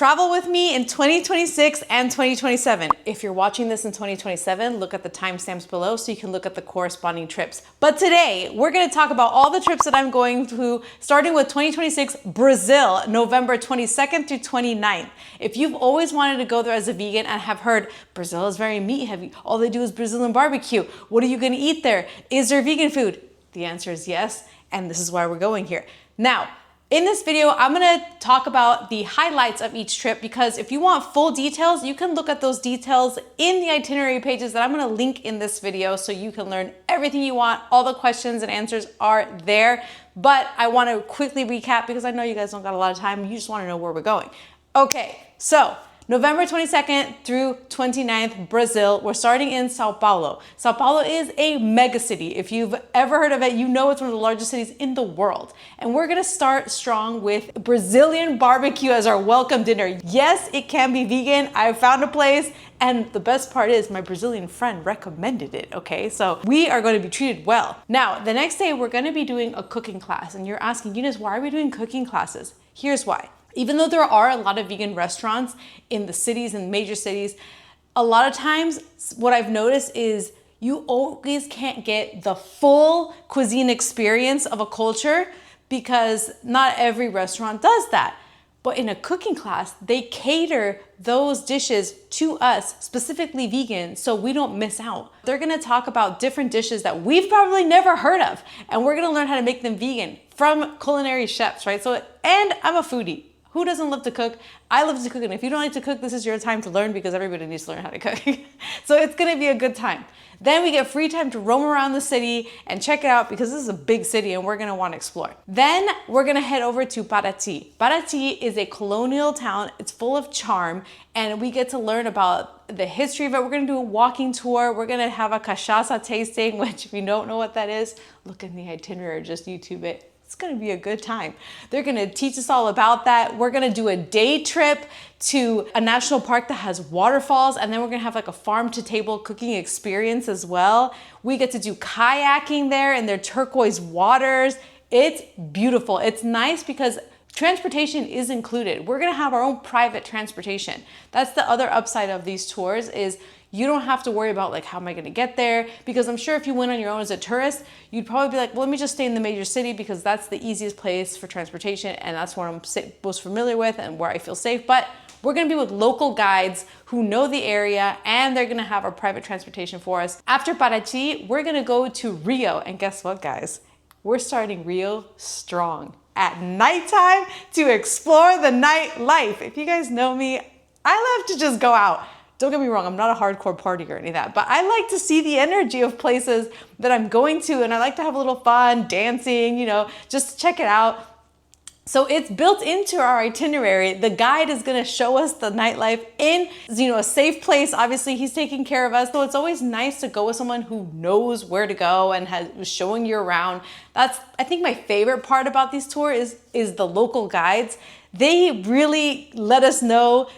Travel with me in 2026 and 2027. If you're watching this in 2027, look at the timestamps below so you can look at the corresponding trips. But today, we're gonna talk about all the trips that I'm going to, starting with 2026 Brazil, November 22nd through 29th. If you've always wanted to go there as a vegan and have heard Brazil is very meat heavy, all they do is Brazilian barbecue, what are you gonna eat there? Is there vegan food? The answer is yes, and this is why we're going here. Now, in this video, I'm gonna talk about the highlights of each trip because if you want full details, you can look at those details in the itinerary pages that I'm gonna link in this video so you can learn everything you want. All the questions and answers are there, but I wanna quickly recap because I know you guys don't got a lot of time. You just wanna know where we're going. Okay, so November 22nd through 29th, Brazil. We're starting in Sao Paulo. Sao Paulo is a mega city. If you've ever heard of it, you know it's one of the largest cities in the world. And we're gonna start strong with Brazilian barbecue as our welcome dinner. Yes, it can be vegan. I found a place, and the best part is my Brazilian friend recommended it, okay? So we are gonna be treated well. Now, the next day, we're gonna be doing a cooking class. And you're asking, Eunice, why are we doing cooking classes? Here's why. Even though there are a lot of vegan restaurants in the cities and major cities, a lot of times what I've noticed is you always can't get the full cuisine experience of a culture because not every restaurant does that. But in a cooking class, they cater those dishes to us, specifically vegan, so we don't miss out. They're gonna talk about different dishes that we've probably never heard of, and we're gonna learn how to make them vegan from culinary chefs, right? And I'm a foodie. Who doesn't love to cook? I love to cook, and if you don't like to cook, this is your time to learn because everybody needs to learn how to cook. So it's gonna be a good time. Then we get free time to roam around the city and check it out because this is a big city and we're gonna wanna explore. Then we're gonna head over to Paraty. Paraty is a colonial town. It's full of charm, and we get to learn about the history of it. We're gonna do a walking tour. We're gonna have a cachaça tasting, which if you don't know what that is, look in the itinerary or just YouTube it. It's gonna be a good time. They're gonna teach us all about that. We're gonna do a day trip to a national park that has waterfalls, and then we're gonna have like a farm to table cooking experience as well. We get to do kayaking there in their turquoise waters. It's beautiful. It's nice because transportation is included. We're gonna have our own private transportation. That's the other upside of these tours is you don't have to worry about like, how am I gonna get there? Because I'm sure if you went on your own as a tourist, you'd probably be like, well, let me just stay in the major city because that's the easiest place for transportation and that's where I'm most familiar with and where I feel safe. But we're gonna be with local guides who know the area and they're gonna have our private transportation for us. After Paraty, we're gonna go to Rio. And guess what, guys? We're starting Rio strong at nighttime to explore the nightlife. If you guys know me, I love to just go out. Don't get me wrong, I'm not a hardcore partier or any of that, but I like to see the energy of places that I'm going to, and I like to have a little fun, dancing, you know, just to check it out. So it's built into our itinerary. The guide is gonna show us the nightlife in, a safe place. Obviously, he's taking care of us, so it's always nice to go with someone who knows where to go and is showing you around. That's, I think, my favorite part about these tours is the local guides. They really let us know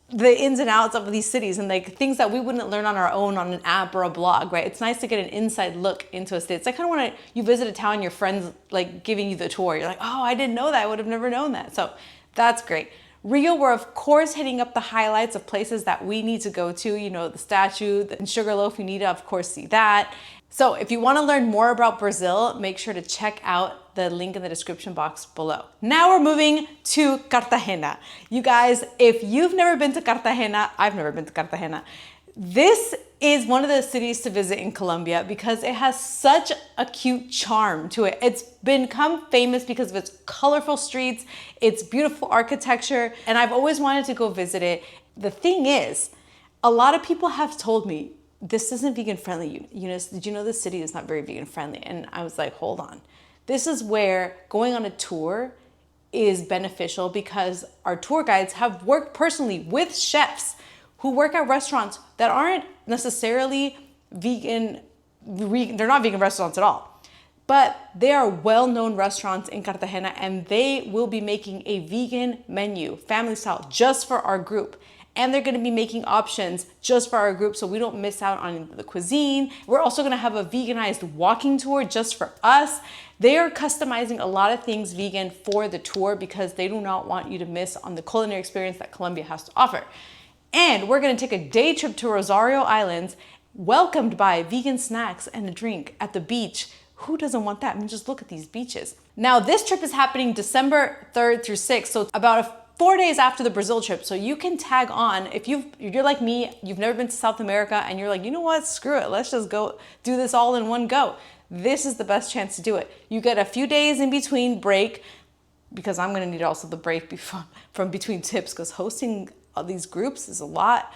the ins and outs of these cities and like things that we wouldn't learn on our own on an app or a blog, right? It's nice to get an inside look into a state. It's like kind of when you visit a town, your friends like giving you the tour. You're like, oh, I didn't know that. I would have never known that. So that's great. Rio, we're of course hitting up the highlights of places that we need to go to, the statue, the Sugarloaf, you need to of course see that. So if you want to learn more about Brazil, make sure to check out the link in the description box below. Now we're moving to Cartagena. You guys, if you've never been to Cartagena, I've never been to Cartagena. This is one of the cities to visit in Colombia because it has such a cute charm to it. It's become famous because of its colorful streets, its beautiful architecture, and I've always wanted to go visit it. The thing is, a lot of people have told me, this isn't vegan friendly. Did you know this city is not very vegan friendly? And I was like, hold on. This is where going on a tour is beneficial because our tour guides have worked personally with chefs who work at restaurants that aren't necessarily vegan. They're not vegan restaurants at all, but they are well-known restaurants in Cartagena and they will be making a vegan menu, family style, just for our group. and they're gonna be making options just for our group so we don't miss out on the cuisine. We're also gonna have a veganized walking tour just for us. They are customizing a lot of things vegan for the tour because they do not want you to miss on the culinary experience that Colombia has to offer. And we're gonna take a day trip to Rosario Islands, welcomed by vegan snacks and a drink at the beach. Who doesn't want that? I mean, just look at these beaches. Now, this trip is happening December 3rd through 6th, so about 4 days after the Brazil trip. So you can tag on, if you're like me, you've never been to South America, and you're like, you know what, screw it, let's just go do this all in one go. This is the best chance to do it. You get a few days in between break, because I'm gonna need also the break from between tips, because hosting these groups is a lot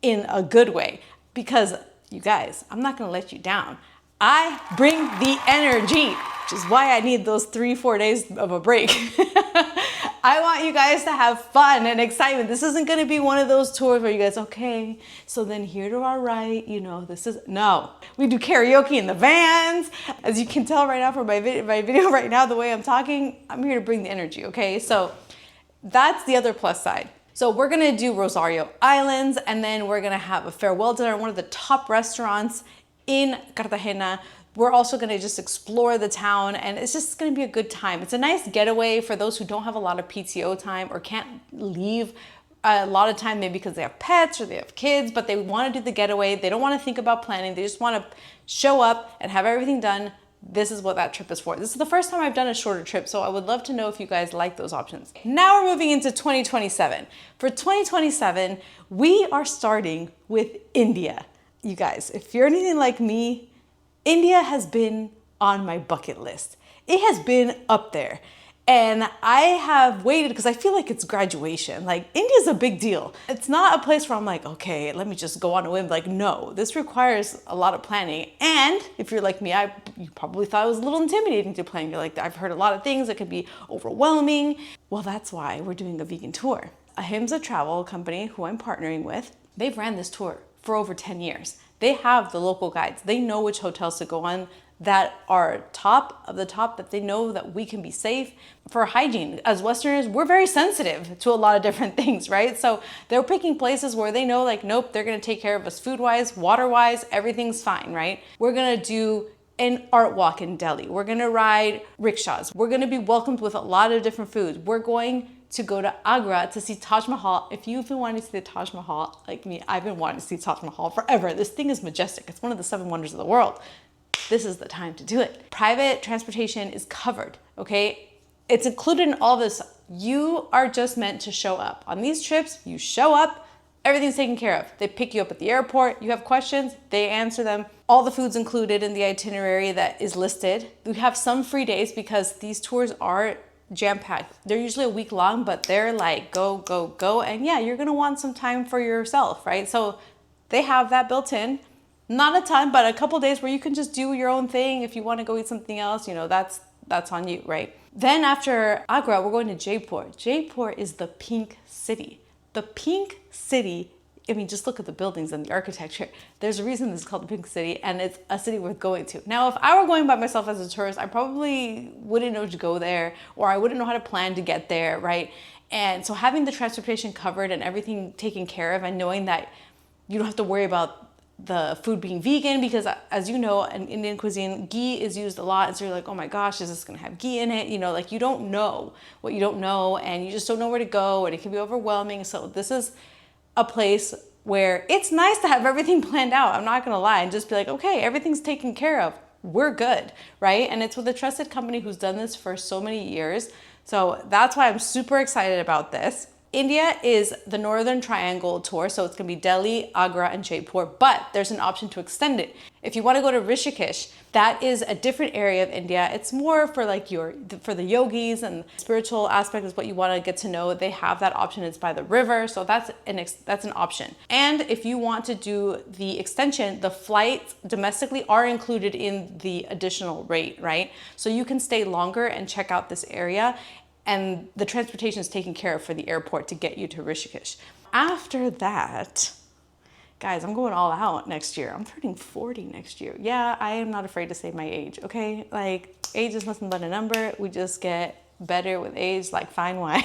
in a good way. Because you guys, I'm not gonna let you down. I bring the energy, which is why I need those 3-4 days of a break. I want you guys to have fun and excitement. This isn't gonna be one of those tours where you guys, okay, so then here to our right, you know, no. We do karaoke in the vans. As you can tell right now from my video right now, the way I'm talking, I'm here to bring the energy, okay? So that's the other plus side. So we're gonna do Rosario Islands, and then we're gonna have a farewell dinner at one of the top restaurants in Cartagena. We're also gonna just explore the town, and it's just gonna be a good time. It's a nice getaway for those who don't have a lot of PTO time or can't leave a lot of time, maybe because they have pets or they have kids, but they wanna do the getaway. They don't wanna think about planning. They just wanna show up and have everything done. This is what that trip is for. This is the first time I've done a shorter trip, so I would love to know if you guys like those options. Now we're moving into 2027. For 2027, we are starting with India. You guys, if you're anything like me, India has been on my bucket list. It has been up there. And I have waited because I feel like it's graduation. Like, India's a big deal. It's not a place where I'm like, okay, let me just go on a whim. Like, no, this requires a lot of planning. And if you're like me, you probably thought it was a little intimidating to plan. You're like, I've heard a lot of things that could be overwhelming. Well, that's why we're doing a vegan tour. Ahimsa Travel Company, who I'm partnering with, they've ran this tour for over 10 years. They have the local guides. They know which hotels to go on that are top of the top, that they know that we can be safe. For hygiene, as Westerners, we're very sensitive to a lot of different things, right? So they're picking places where they know, like, nope, they're gonna take care of us food-wise, water-wise, everything's fine, right? We're gonna do an art walk in Delhi. We're gonna ride rickshaws. We're gonna be welcomed with a lot of different foods. We're going to go to Agra to see Taj Mahal. If you've been wanting to see the Taj Mahal, like me, I've been wanting to see Taj Mahal forever. This thing is majestic. It's one of the 7 wonders of the world. This is the time to do it. Private transportation is covered, okay? It's included in all this. You are just meant to show up. On these trips, you show up, everything's taken care of. They pick you up at the airport. You have questions, they answer them. All the food's included in the itinerary that is listed. We have some free days because these tours are jam-packed. They're usually a week long, but they're like go, go, go. And yeah, you're gonna want some time for yourself, right? So they have that built in. Not a ton, but a couple days where you can just do your own thing. If you want to go eat something else, you know, that's on you, right? Then after Agra, we're going to Jaipur. Jaipur is the pink city. The pink city, I mean, just look at the buildings and the architecture. There's a reason this is called the pink city, and it's a city worth going to. Now, if I were going by myself as a tourist, I probably wouldn't know to go there, or I wouldn't know how to plan to get there, right? And so having the transportation covered and everything taken care of, and knowing that you don't have to worry about the food being vegan, because as you know, in Indian cuisine, ghee is used a lot. And so you're like, oh my gosh, is this gonna have ghee in it? You know, like, you don't know what you don't know, and you just don't know where to go, and it can be overwhelming. So this is a place where it's nice to have everything planned out. I'm not gonna lie, and just be like, okay, everything's taken care of. We're good, right? And it's with a trusted company who's done this for so many years. So that's why I'm super excited about this. India is the Northern Triangle tour, so it's gonna be Delhi, Agra, and Jaipur, but there's an option to extend it. If you wanna go to Rishikesh, that is a different area of India. It's more for like for the yogis, and spiritual aspect is what you wanna get to know. They have that option, it's by the river, so that's an option. And if you want to do the extension, the flights domestically are included in the additional rate, right? So you can stay longer and check out this area, and the transportation is taken care of for the airport to get you to Rishikesh. After that, guys, I'm going all out next year. I'm turning 40 next year. Yeah, I am not afraid to say my age, okay? Like, age is nothing but a number. We just get better with age like fine wine.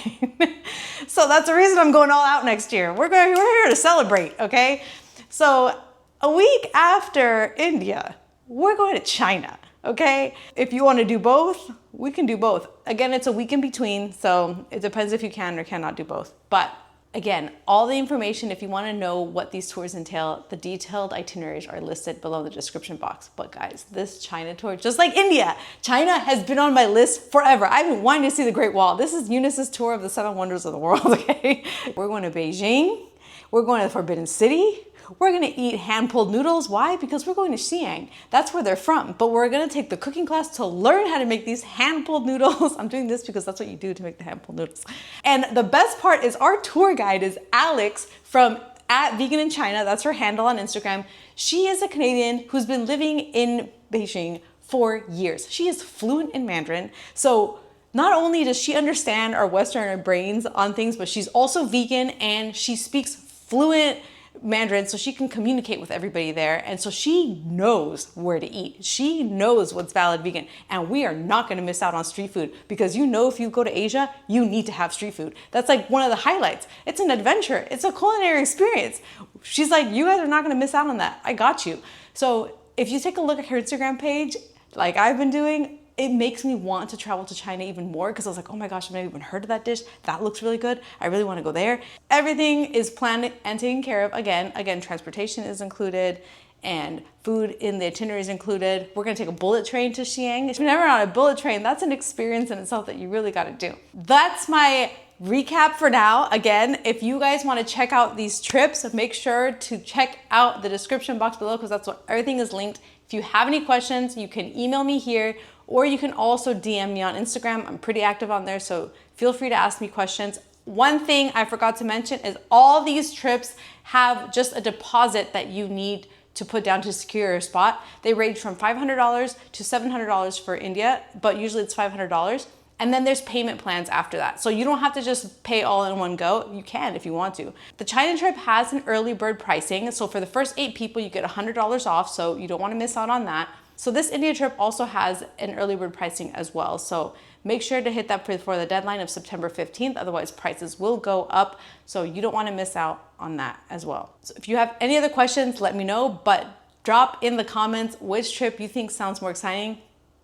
So that's the reason I'm going all out next year. We're here to celebrate, okay? So a week after India, we're going to China, okay? If you want to do both, we can do both. Again, it's a week in between, so it depends if you can or cannot do both. But again, all the information, if you want to know what these tours entail, the detailed itineraries are listed below in the description box. But guys, this China tour, just like India, China has been on my list forever. I've been wanting to see the Great Wall. This is Eunice's tour of the 7 wonders of the world, okay? We're going to Beijing. We're going to the Forbidden City. We're gonna eat hand-pulled noodles. Why? Because we're going to Xi'an. That's where they're from. But we're gonna take the cooking class to learn how to make these hand-pulled noodles. I'm doing this because that's what you do to make the hand-pulled noodles. And the best part is our tour guide is Alex from @Vegan in China. That's her handle on Instagram. She is a Canadian who's been living in Beijing for years. She is fluent in Mandarin. So not only does she understand our Western brains on things, but she's also vegan and she speaks fluent Mandarin, so she can communicate with everybody there. And so she knows where to eat. She knows what's valid vegan. And we are not going to miss out on street food because you know, if you go to Asia, you need to have street food. That's like one of the highlights. It's an adventure. It's a culinary experience. She's like, you guys are not going to miss out on that. I got you. So if you take a look at her Instagram page, like I've been doing, it makes me want to travel to China even more because I was like, oh my gosh, I've never even heard of that dish. That looks really good. I really want to go there. Everything is planned and taken care of. Again, transportation is included and food in the itinerary is included. We're going to take a bullet train to Xi'an. If you're never on a bullet train, that's an experience in itself that you really got to do. That's my recap for now. Again, if you guys want to check out these trips, make sure to check out the description box below because that's where everything is linked. If you have any questions, you can email me here or you can also DM me on Instagram. I'm pretty active on there, so feel free to ask me questions. One thing I forgot to mention is all these trips have just a deposit that you need to put down to secure your spot. They range from $500 to $700 for India, but usually it's $500. And then there's payment plans after that. So you don't have to just pay all in one go. You can if you want to. The China trip has an early bird pricing. So for the first 8 people, you get $100 off. So you don't want to miss out on that. So this India trip also has an early bird pricing as well. So make sure to hit that before the deadline of September 15th. Otherwise prices will go up. So you don't want to miss out on that as well. So if you have any other questions, let me know, but drop in the comments which trip you think sounds more exciting.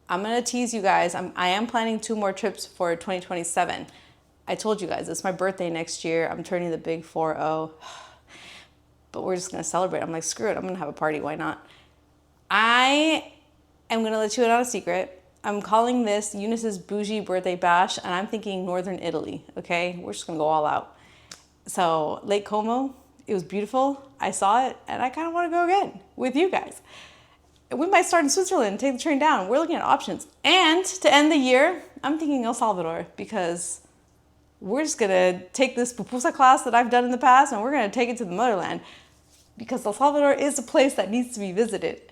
I'm gonna tease you guys. I am planning 2 more trips for 2027. I told you guys, it's my birthday next year. I'm turning the big 4-0, but we're just gonna celebrate. I'm like, screw it, I'm gonna have a party, why not? I am gonna let you in on a secret. I'm calling this Eunice's Bougie birthday bash, and I'm thinking Northern Italy, okay? We're just gonna go all out. So Lake Como, it was beautiful. I saw it, and I kinda wanna go again with you guys. We might start in Switzerland, take the train down. We're looking at options. And to end the year, I'm thinking El Salvador because we're just gonna take this pupusa class that I've done in the past and we're gonna take it to the motherland because El Salvador is a place that needs to be visited.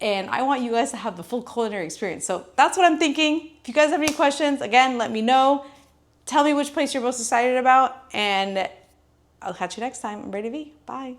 And I want you guys to have the full culinary experience. So that's what I'm thinking. If you guys have any questions, again, let me know. Tell me which place you're most excited about and I'll catch you next time. I'm ready to be. Bye.